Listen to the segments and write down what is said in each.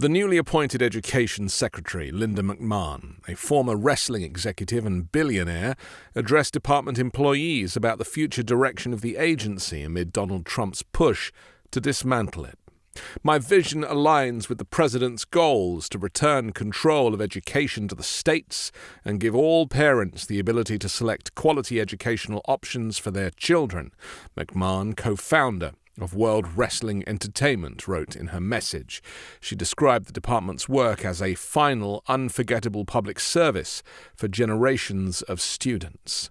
The newly appointed Education Secretary Linda McMahon, a former wrestling executive and billionaire, addressed department employees about the future direction of the agency amid Donald Trump's push to dismantle it. "My vision aligns with the president's goals to return control of education to the states and give all parents the ability to select quality educational options for their children," McMahon, co-founder of World Wrestling Entertainment, wrote in her message. She described the department's work as a final, unforgettable public service for generations of students.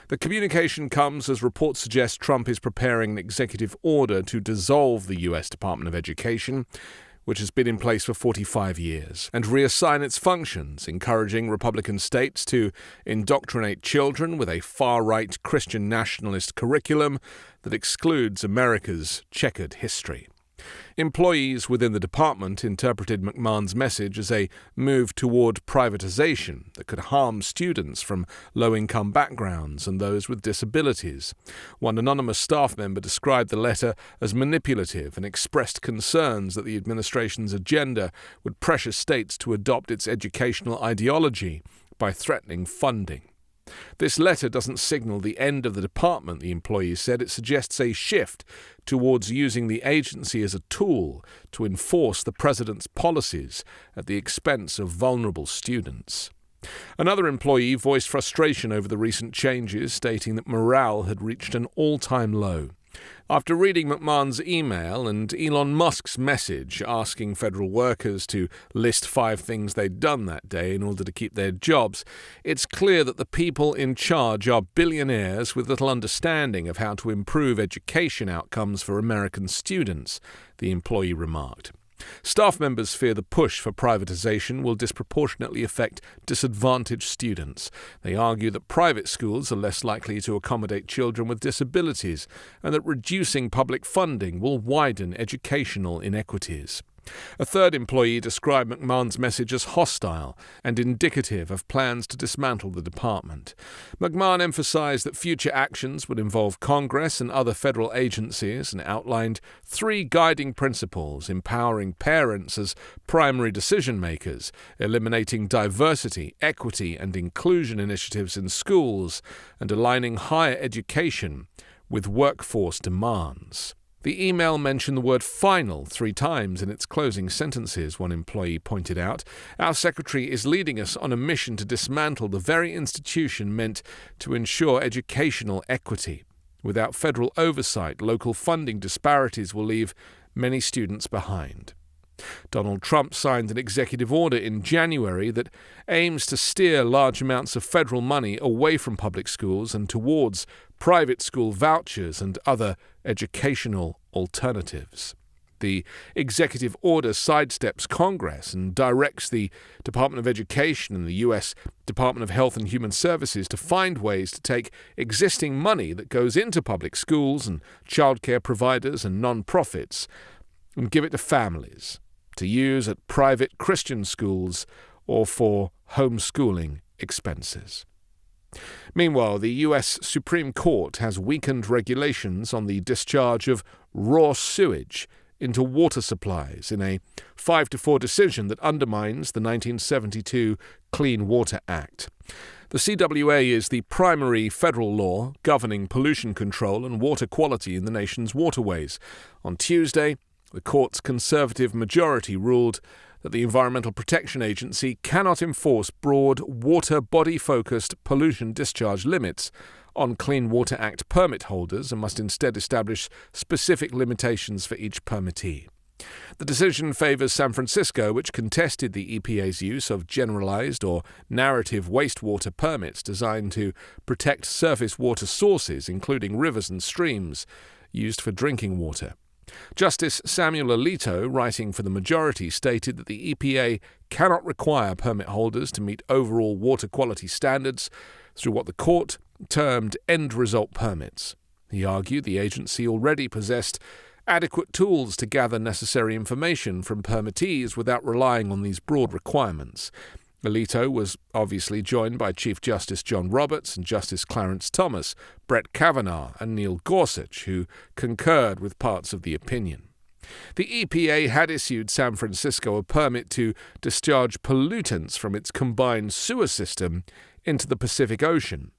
The communication comes as reports suggest Trump is preparing an executive order to dissolve the U.S. Department of Education, which has been in place for 45 years, and reassign its functions, encouraging Republican states to indoctrinate children with a far-right Christian nationalist curriculum that excludes America's checkered history. Employees within the department interpreted McMahon's message as a move toward privatization that could harm students from low-income backgrounds and those with disabilities. One anonymous staff member described the letter as manipulative and expressed concerns that the administration's agenda would pressure states to adopt its educational ideology by threatening funding. "This letter doesn't signal the end of the department," the employees said. "It suggests a shift towards using the agency as a tool to enforce the president's policies at the expense of vulnerable students." Another employee voiced frustration over the recent changes, stating that morale had reached an all-time low. After reading McMahon's email and Elon Musk's message asking federal workers to list 5 things they'd done that day in order to keep their jobs, it's clear that the people in charge are billionaires with little understanding of how to improve education outcomes for American students, the employee remarked. Staff members fear the push for privatization will disproportionately affect disadvantaged students. They argue that private schools are less likely to accommodate children with disabilities and that reducing public funding will widen educational inequities. A third employee described McMahon's message as hostile and indicative of plans to dismantle the department. McMahon emphasized that future actions would involve Congress and other federal agencies and outlined 3 guiding principles: empowering parents as primary decision-makers, eliminating diversity, equity, and inclusion initiatives in schools, and aligning higher education with workforce demands. The email mentioned the word final 3 times in its closing sentences, one employee pointed out. "Our secretary is leading us on a mission to dismantle the very institution meant to ensure educational equity. Without federal oversight, local funding disparities will leave many students behind." Donald Trump signed an executive order in January that aims to steer large amounts of federal money away from public schools and towards private school vouchers and other educational alternatives. The executive order sidesteps Congress and directs the Department of Education and the U.S. Department of Health and Human Services to find ways to take existing money that goes into public schools and childcare providers and non-profits and give it to families to use at private Christian schools or for homeschooling expenses. Meanwhile, the U.S. Supreme Court has weakened regulations on the discharge of raw sewage into water supplies in a 5-4 decision that undermines the 1972 Clean Water Act. The CWA is the primary federal law governing pollution control and water quality in the nation's waterways. On Tuesday, the court's conservative majority ruled that the Environmental Protection Agency cannot enforce broad, water body-focused pollution discharge limits on Clean Water Act permit holders and must instead establish specific limitations for each permittee. The decision favors San Francisco, which contested the EPA's use of generalized or narrative wastewater permits designed to protect surface water sources, including rivers and streams, used for drinking water. Justice Samuel Alito, writing for the majority, stated that the EPA cannot require permit holders to meet overall water quality standards through what the court termed end-result permits. He argued the agency already possessed adequate tools to gather necessary information from permittees without relying on these broad requirements. Alito was obviously joined by Chief Justice John Roberts and Justice Clarence Thomas, Brett Kavanaugh, and Neil Gorsuch, who concurred with parts of the opinion. The EPA had issued San Francisco a permit to discharge pollutants from its combined sewer system into the Pacific Ocean.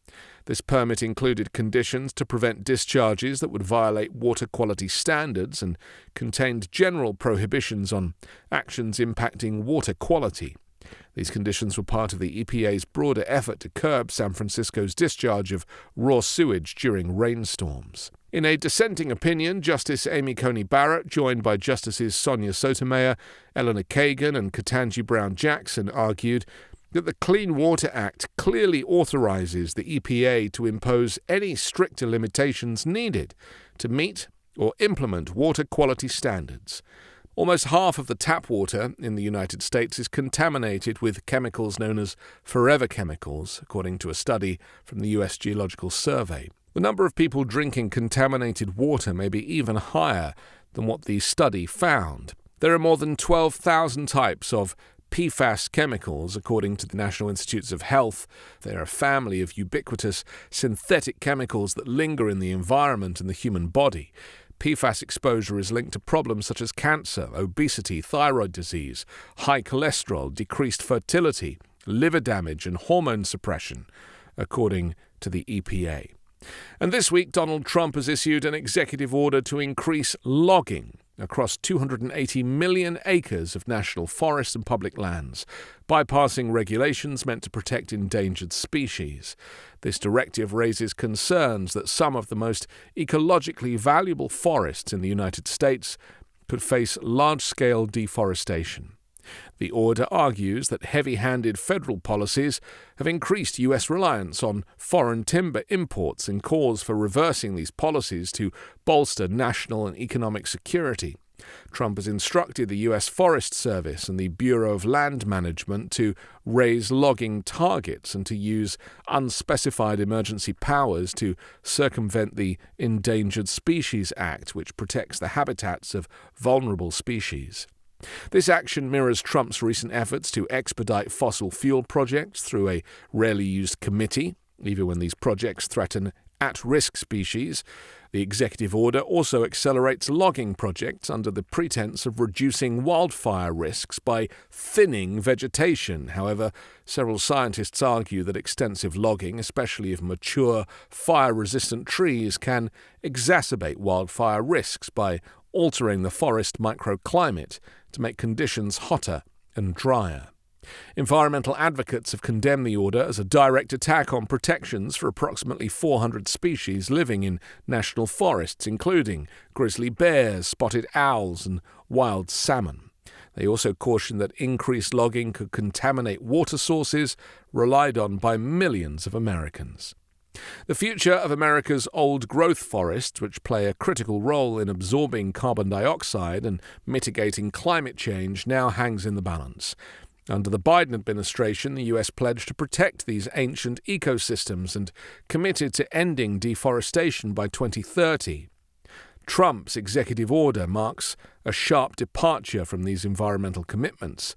This permit included conditions to prevent discharges that would violate water quality standards and contained general prohibitions on actions impacting water quality. These conditions were part of the EPA's broader effort to curb San Francisco's discharge of raw sewage during rainstorms. In a dissenting opinion, Justice Amy Coney Barrett, joined by Justices Sonia Sotomayor, Eleanor Kagan, and Ketanji Brown Jackson, argued that the Clean Water Act clearly authorizes the EPA to impose any stricter limitations needed to meet or implement water quality standards. Almost half of the tap water in the United States is contaminated with chemicals known as forever chemicals, according to a study from the U.S. Geological Survey. The number of people drinking contaminated water may be even higher than what the study found. There are more than 12,000 types of PFAS chemicals, according to the National Institutes of Health. They are a family of ubiquitous synthetic chemicals that linger in the environment and the human body. PFAS exposure is linked to problems such as cancer, obesity, thyroid disease, high cholesterol, decreased fertility, liver damage, and hormone suppression, according to the EPA. And this week, Donald Trump has issued an executive order to increase logging across 280 million acres of national forests and public lands, bypassing regulations meant to protect endangered species. This directive raises concerns that some of the most ecologically valuable forests in the United States could face large-scale deforestation. The order argues that heavy-handed federal policies have increased U.S. reliance on foreign timber imports and calls for reversing these policies to bolster national and economic security. Trump has instructed the U.S. Forest Service and the Bureau of Land Management to raise logging targets and to use unspecified emergency powers to circumvent the Endangered Species Act, which protects the habitats of vulnerable species. This action mirrors Trump's recent efforts to expedite fossil fuel projects through a rarely used committee, even when these projects threaten at-risk species. The executive order also accelerates logging projects under the pretense of reducing wildfire risks by thinning vegetation. However, several scientists argue that extensive logging, especially of mature, fire-resistant trees, can exacerbate wildfire risks by altering the forest microclimate to make conditions hotter and drier. Environmental advocates have condemned the order as a direct attack on protections for approximately 400 species living in national forests, including grizzly bears, spotted owls, and wild salmon. They also caution that increased logging could contaminate water sources relied on by millions of Americans. The future of America's old-growth forests, which play a critical role in absorbing carbon dioxide and mitigating climate change, now hangs in the balance. Under the Biden administration, the U.S. pledged to protect these ancient ecosystems and committed to ending deforestation by 2030. Trump's executive order marks a sharp departure from these environmental commitments.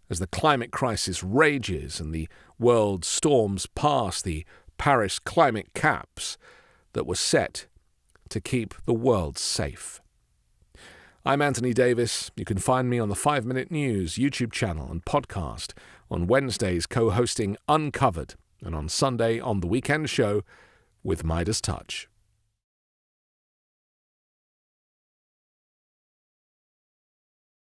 As the climate crisis rages and the world storms past the Paris climate caps that were set to keep the world safe. I'm Anthony Davis. You can find me on the 5 Minute News YouTube channel and podcast, on Wednesdays co-hosting Uncovered, and on Sunday on The Weekend Show with Midas Touch.